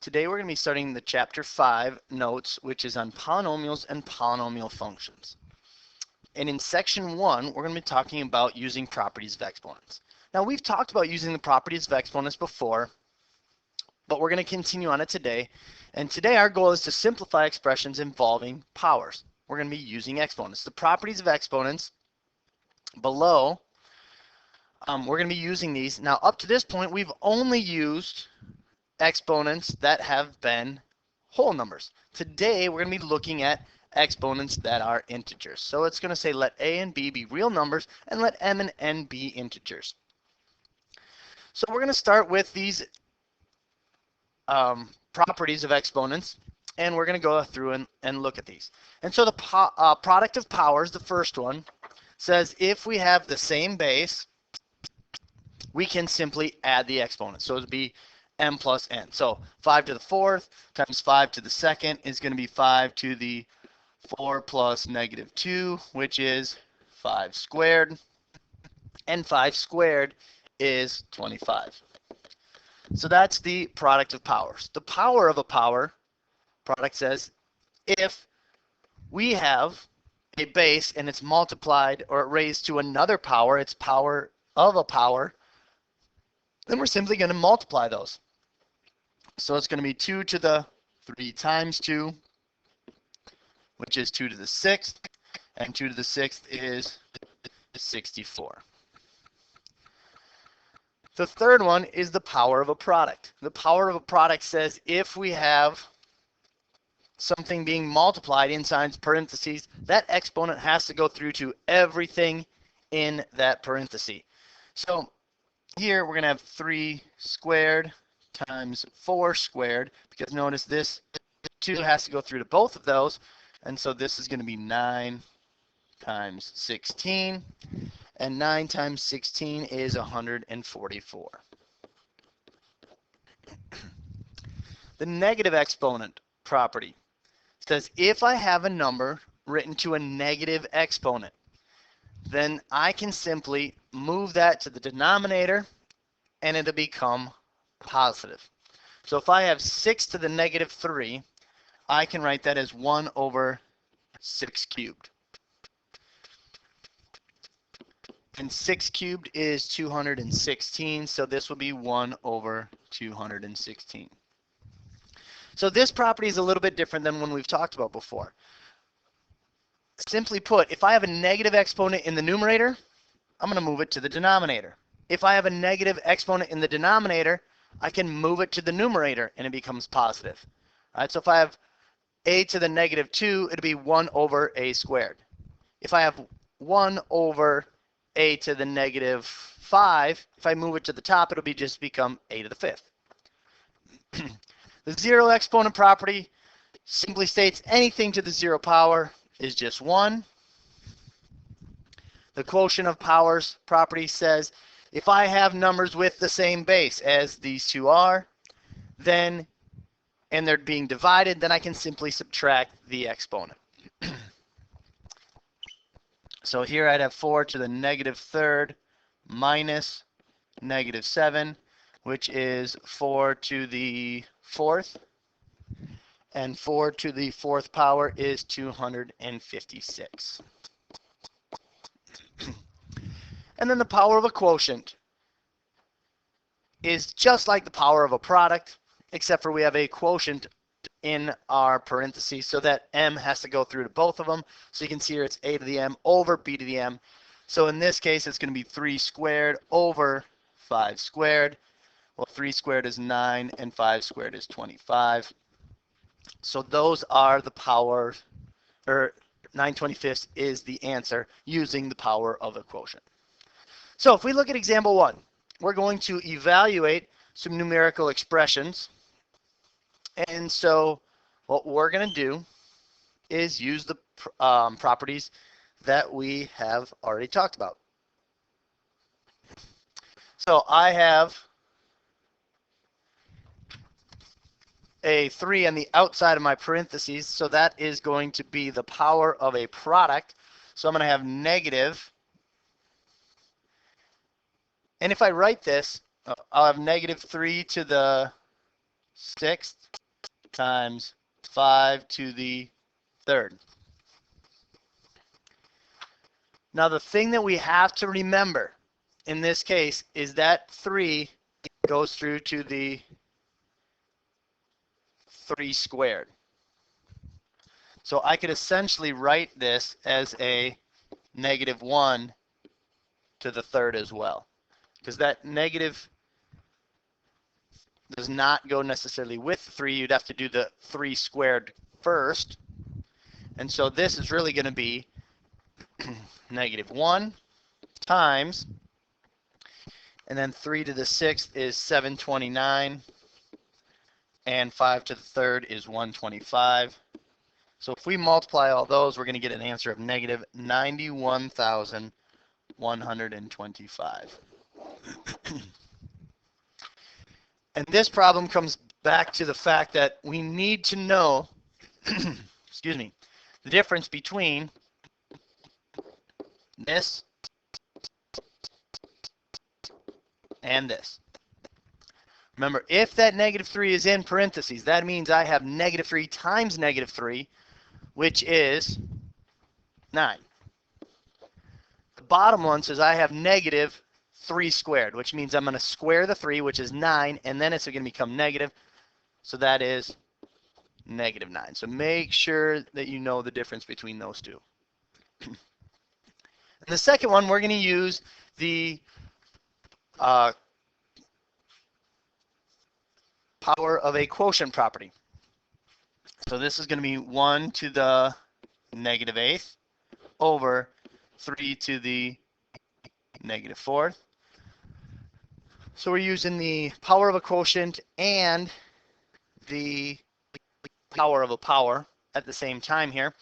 Today we're going to be studying the Chapter 5 notes, which is on polynomials and polynomial functions. And in Section 1, we're going to be talking about using properties of exponents. Now, we've talked about using the properties of exponents before, but we're going to continue on it today. And today our goal is to simplify expressions involving powers. We're going to be using exponents. The properties of exponents below, we're going to be using these. Now, up to this point, we've only used exponents that have been whole numbers. Today we're going to be looking at exponents that are integers. So it's going to say let a and b be real numbers and let m and n be integers. So we're going to start with these properties of exponents, and we're going to go through and look at these. And so the product of powers, the first one, says if we have the same base, we can simply add the exponents. So it would be m plus n. So 5 to the fourth times 5 to the second is going to be 5 to the 4 plus negative 2, which is 5 squared. And 5 squared is 25. So that's the product of powers. The power of a power product says if we have a base and it's multiplied or raised to another power, it's power of a power, then we're simply going to multiply those. So it's going to be 2 to the 3 times 2, which is 2 to the 6th, and 2 to the 6th is 64. The third one is the power of a product. The power of a product says if we have something being multiplied inside parentheses, that exponent has to go through to everything in that parenthesis. So here we're going to have 3 squared times 4 squared, because notice this 2 has to go through to both of those, and so this is going to be 9 times 16, and 9 times 16 is 144. The negative exponent property says if I have a number written to a negative exponent, then I can simply move that to the denominator and it'll become positive. So if I have 6 to the negative 3, I can write that as 1 over 6 cubed. And 6 cubed is 216, so this will be 1 over 216. So this property is a little bit different than one we've talked about before. Simply put, if I have a negative exponent in the numerator, I'm going to move it to the denominator. If I have a negative exponent in the denominator, I can move it to the numerator and it becomes positive. All right, so if I have a to the negative 2, it'll be 1 over a squared. If I have 1 over a to the negative 5, if I move it to the top, it'll just become a to the 5th. The zero exponent property simply states anything to the 0 power is just 1. The quotient of powers property says if I have numbers with the same base as these two are, then, and they're being divided, then I can simply subtract the exponent. So here I'd have 4 to the negative 3rd minus negative 7, which is 4 to the 4th. And 4 to the 4th power is 256. And then the power of a quotient is just like the power of a product, except for we have a quotient in our parentheses so that m has to go through to both of them. So you can see here it's a to the m over b to the m. So in this case it's going to be 3 squared over 5 squared. Well, 3 squared is 9 and 5 squared is 25. So those are the power, or 9/25 is the answer using the power of a quotient. So if we look at example 1, we're going to evaluate some numerical expressions. And so what we're going to do is use the properties that we have already talked about. So I have a 3 on the outside of my parentheses, so that is going to be the power of a product. So I'm going to have negative. And if I write this, I'll have negative 3 to the sixth times 5 to the third. Now the thing that we have to remember in this case is that 3 goes through to the 3 squared. So I could essentially write this as a -1 to the third as well, because that negative does not go necessarily with 3. You'd have to do the 3 squared first. And so this is really going to be -1 times, and then 3 to the 6th is 729, and 5 to the third is 125. So if we multiply all those, we're going to get an answer of -91,125. And this problem comes back to the fact that we need to know, excuse me, the difference between this and this. Remember, if that -3 is in parentheses, that means I have -3 times -3, which is 9. The bottom one says I have -3 squared, which means I'm going to square the 3, which is 9, and then it's going to become negative. So that is -9. So make sure that you know the difference between those two. And the second one, we're going to use the power of a quotient property. So this is going to be 1 to the -8th over 3 to the -4th. So we're using the power of a quotient and the power of a power at the same time here.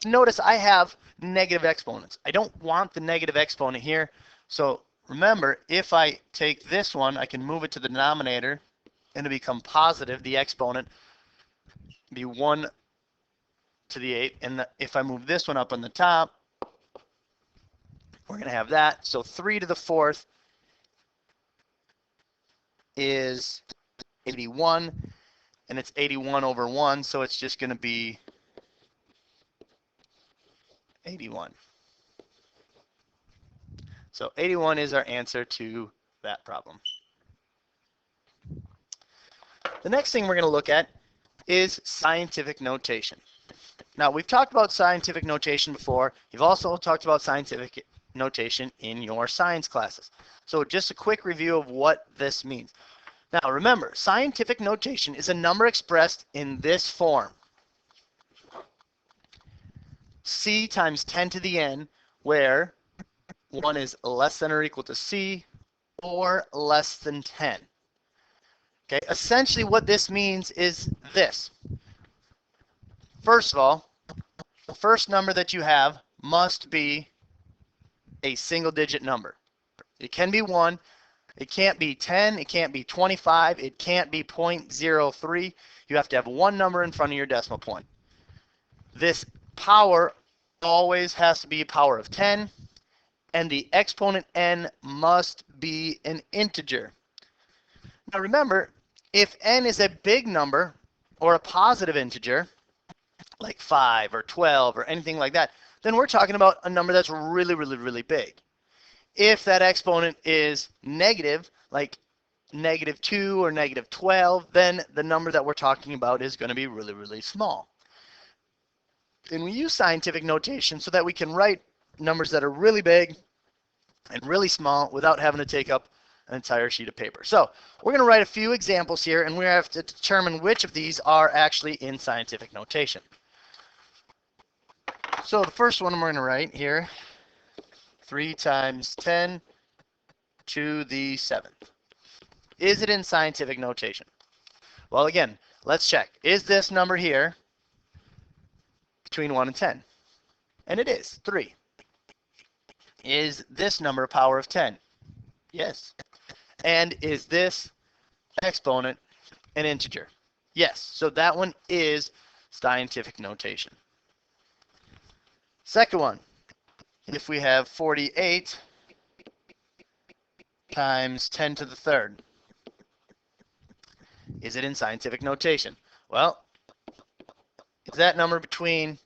Notice I have negative exponents. I don't want the negative exponent here. So remember, if I take this one, I can move it to the denominator and it'll become positive. The exponent be 1 to the 8th. And if I move this one up on the top, we're going to have that. So 3 to the 4th is 81, and it's 81 over 1, so it's just going to be 81. So 81 is our answer to that problem. The next thing we're going to look at is scientific notation. Now, we've talked about scientific notation before. You've also talked about scientific notation in your science classes. So just a quick review of what this means. Now remember, scientific notation is a number expressed in this form. C times 10 to the n, where 1 is less than or equal to C or less than 10. Okay, essentially what this means is this. First of all, the first number that you have must be a single digit number. It can be 1, it can't be 10, it can't be 25, it can't be 0.03. You have to have one number in front of your decimal point. This power always has to be a power of 10, and the exponent n must be an integer. Now remember, if n is a big number or a positive integer, like 5 or 12 or anything like that, then we're talking about a number that's really, really, really big. If that exponent is negative, like -2 or -12, then the number that we're talking about is going to be really, really small. And we use scientific notation so that we can write numbers that are really big and really small without having to take up an entire sheet of paper. So we're going to write a few examples here, and we have to determine which of these are actually in scientific notation. So the first one we're going to write here, 3 times 10 to the 7th. Is it in scientific notation? Well, again, let's check. Is this number here between 1 and 10? And it is, 3. Is this number a power of 10? Yes. And is this exponent an integer? Yes. So that one is scientific notation. Second one, if we have 48 times 10 to the 3rd, Is it in scientific notation? Well, is that number between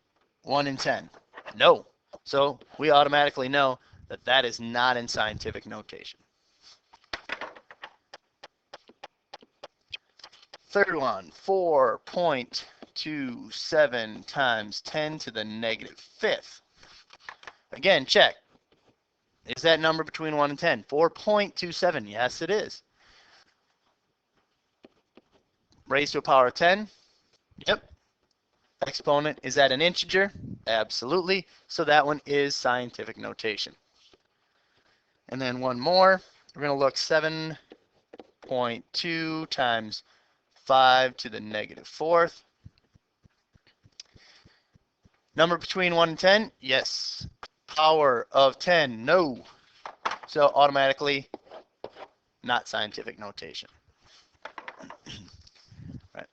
1 and 10? No. So we automatically know that that is not in scientific notation. Third one, 4.27 times 10 to the negative fifth. Again, check. Is that number between 1 and 10? 4.27, yes it is. Raised to a power of 10? Yep. Exponent, is that an integer? Absolutely. So that one is scientific notation. And then one more. We're going to look 7.2 times 5 to the negative fourth. Number between 1 and 10? Yes. Power of 10? No. So automatically not scientific notation. Right.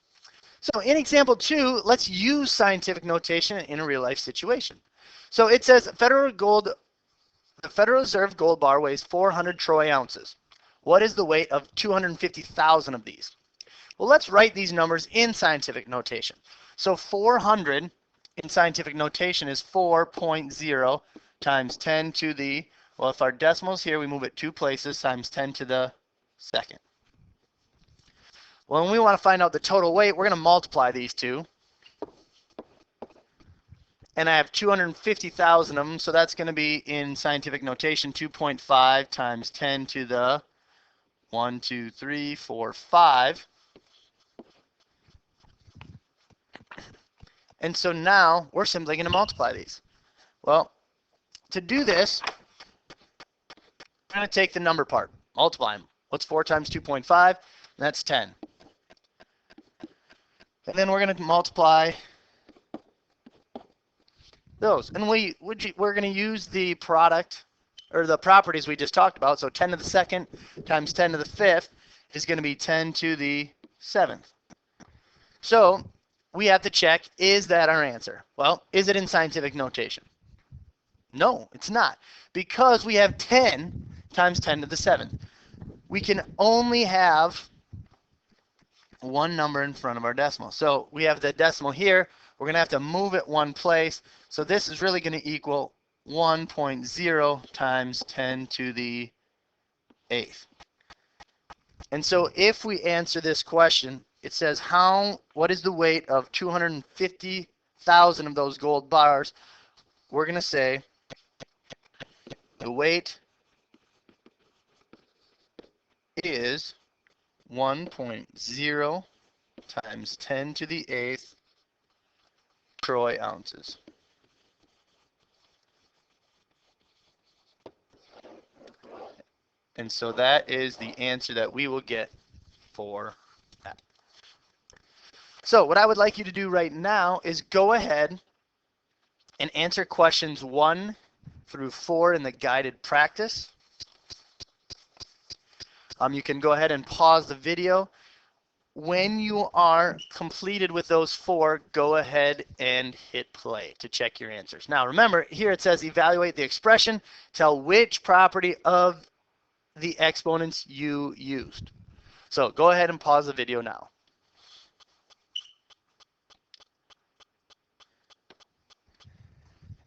So in example 2, let's use scientific notation in a real life situation. So it says the Federal Reserve gold bar weighs 400 troy ounces. What is the weight of 250,000 of these? Well, let's write these numbers in scientific notation. So 400 in scientific notation is 4.0 times 10 to the, well, if our decimal's here, we move it 2 places, times 10 to the second. Well, when we want to find out the total weight, we're going to multiply these two. And I have 250,000 of them, so that's going to be in scientific notation 2.5 times 10 to the 1, 2, 3, 4, 5. And so now we're simply going to multiply these. Well, to do this, we're going to take the number part, multiply them. What's 4 times 2.5? That's 10. And then we're going to multiply those. And we're going to use the product, or the properties we just talked about. So 10 to the second times 10 to the fifth is going to be 10 to the seventh. So we have to check, is that our answer? Well, is it in scientific notation? No, it's not. Because we have 10 times 10 to the seventh. We can only have one number in front of our decimal. So we have the decimal here. We're going to have to move it one place. So this is really going to equal 1.0 times 10 to the eighth. And so if we answer this question, it says what is the weight of 250,000 of those gold bars? We're going to say the weight is 1.0 times 10 to the eighth troy ounces. And so that is the answer that we will get for that. So what I would like you to do right now is go ahead and answer questions 1 through 4 in the guided practice. You can go ahead and pause the video. When you are completed with those 4, go ahead and hit play to check your answers. Now remember, here it says evaluate the expression, tell which property of the exponents you used. So go ahead and pause the video now.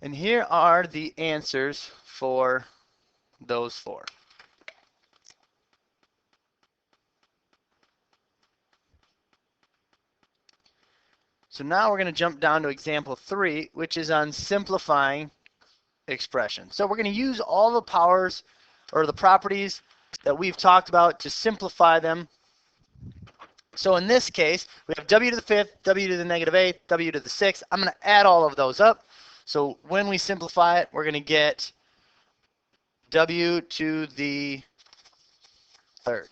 And here are the answers for those 4. So now we're going to jump down to example 3, which is on simplifying expressions. So we're going to use all the powers or the properties that we've talked about to simplify them. So in this case, we have w to the fifth, w to the negative eighth, w to the sixth. I'm going to add all of those up. So when we simplify it, we're going to get w to the third.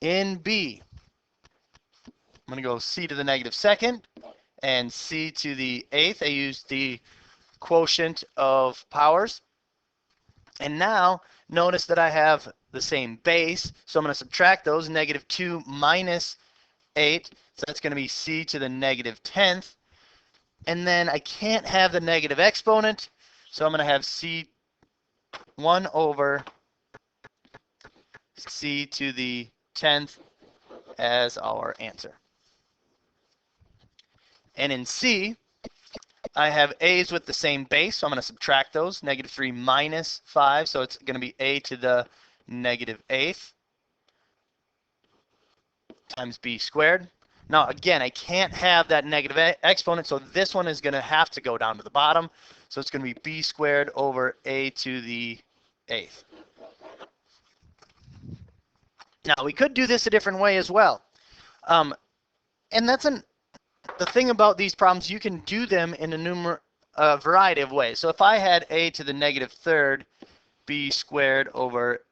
In B, I'm going to go c to the negative second and c to the eighth. I use the quotient of powers. And now notice that I have the same base. So I'm going to subtract those, negative 2 minus 8. So that's going to be c to the negative 10th. And then I can't have the negative exponent. So I'm going to have c1 over c to the 10th as our answer. And in C, I have a's with the same base, so I'm going to subtract those. Negative 3 minus 5, so it's going to be a to the negative 8th times b squared. Now, again, I can't have that negative exponent, so this one is going to have to go down to the bottom. So it's going to be b squared over a to the 8th. Now, we could do this a different way as well. And that's the thing about these problems, you can do them in a variety of ways. So if I had a to the negative 3rd, b squared over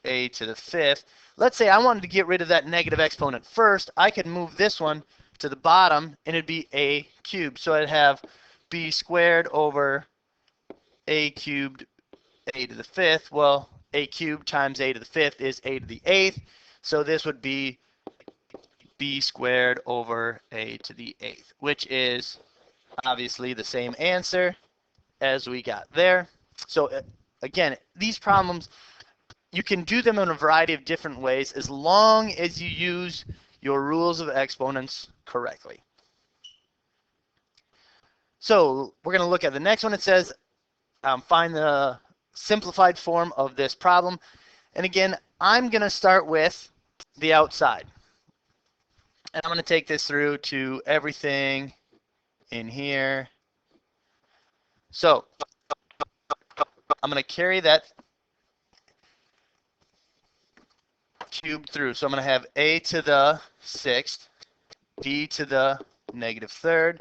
a to the 5th, let's say I wanted to get rid of that negative exponent first, I could move this one to the bottom and it'd be a cubed. So I'd have b squared over a cubed a to the 5th. Well, a cubed times a to the 5th is a to the 8th. So this would be b squared over a to the 8th, which is obviously the same answer as we got there. So again, these problems, you can do them in a variety of different ways as long as you use your rules of exponents correctly. So we're going to look at the next one. It says find the simplified form of this problem. And again, I'm going to start with the outside. And I'm going to take this through to everything in here. So I'm going to carry that cube through. So I'm going to have a to the 6th, b to the negative 3rd.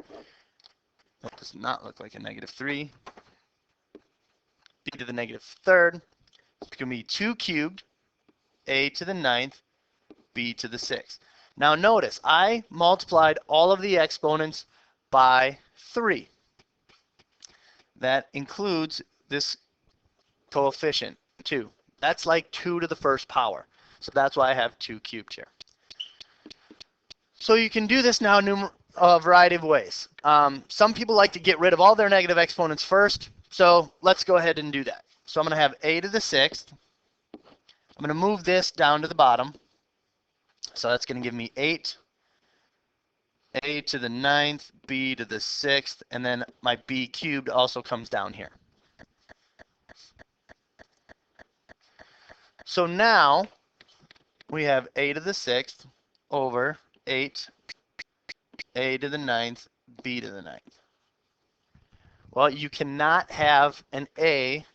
That does not look like a negative 3. B to the negative 3rd. It's going to be 2 cubed, a to the 9th, b to the 6th. Now notice, I multiplied all of the exponents by 3. That includes this coefficient, 2. That's like 2 to the 1st power. So that's why I have 2 cubed here. So you can do this now in a variety of ways. Some people like to get rid of all their negative exponents first. So let's go ahead and do that. So I'm going to have a to the 6th. I'm going to move this down to the bottom. So that's going to give me 8, a to the 9th, b to the 6th, and then my b cubed also comes down here. So now we have a to the 6th over 8, a to the 9th, b to the 9th. Well, you cannot have an a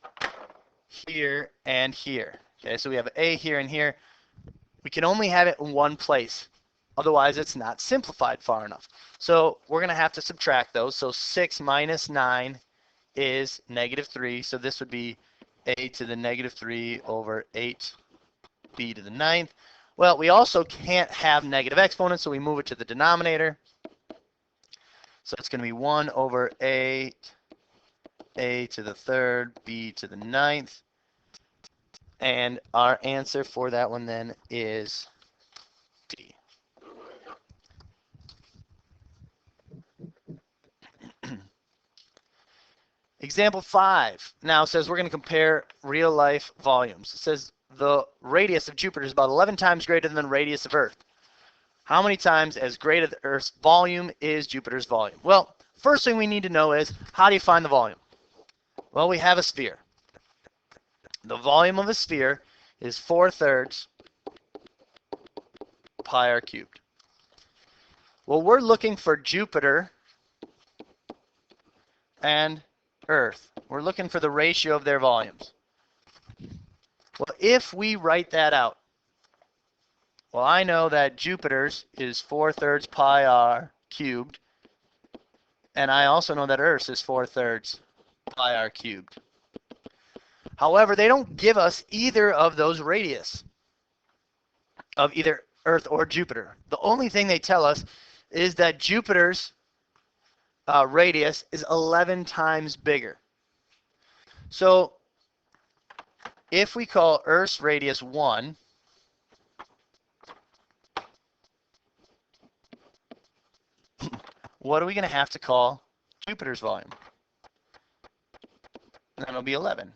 here and here. Okay, so we have a here and here. We can only have it in one place. Otherwise, it's not simplified far enough. So we're going to have to subtract those. So 6 minus 9 is negative 3. So this would be a to the negative 3 over 8 b to the 9th. Well, we also can't have negative exponents, so we move it to the denominator. So it's going to be 1 over 8 a to the 3rd, b to the 9th. And our answer for that one then is D. Example 5 now says we're going to compare real life volumes. It says the radius of Jupiter is about 11 times greater than the radius of Earth. How many times as great as Earth's volume is Jupiter's volume? Well, first thing we need to know is, how do you find the volume? Well, we have a sphere. The volume of a sphere is 4/3 pi r cubed. Well, we're looking for Jupiter and Earth. We're looking for the ratio of their volumes. Well, if we write that out, well, I know that Jupiter's is 4/3 pi r cubed, and I also know that Earth's is 4/3 pi r cubed. However, they don't give us either of those radius of either Earth or Jupiter. The only thing they tell us is that Jupiter's radius is 11 times bigger. So if we call Earth's radius 1, what are we going to have to call Jupiter's volume? And that'll be 11.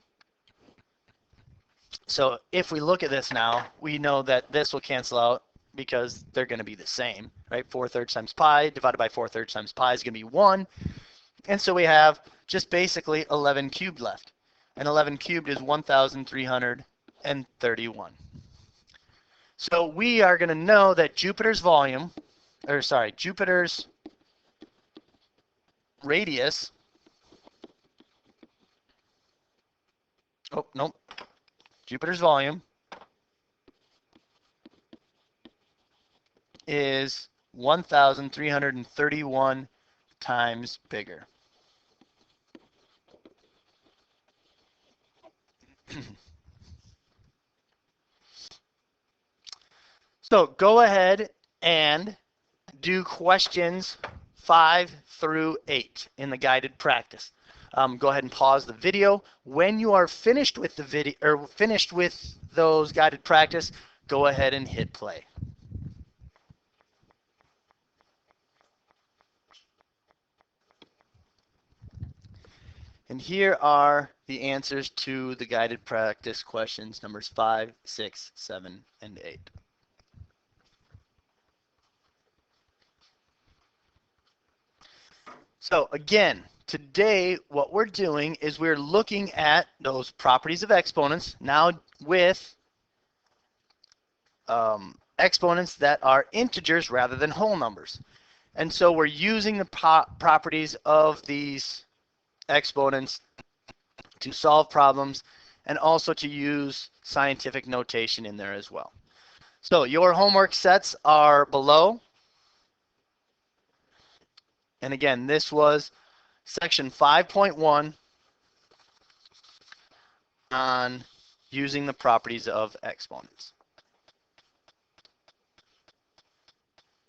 So if we look at this now, we know that this will cancel out because they're going to be the same, right? 4/3 times pi divided by 4/3 times pi is going to be 1. And so we have just basically 11 cubed left. And 11 cubed is 1,331. So we are going to know that Jupiter's radius, Jupiter's volume is 1,331 times bigger. So go ahead and do questions 5 through 8 in the guided practice. Go ahead and pause the video. When you are finished with the video or finished with those guided practice, go ahead and hit play. And here are the answers to the guided practice questions numbers 5, 6, 7, and 8. So again, today what we're doing is we're looking at those properties of exponents now with exponents that are integers rather than whole numbers. And so we're using the properties of these exponents to solve problems and also to use scientific notation in there as well. So your homework sets are below. And again, this was section 5.1 on using the properties of exponents.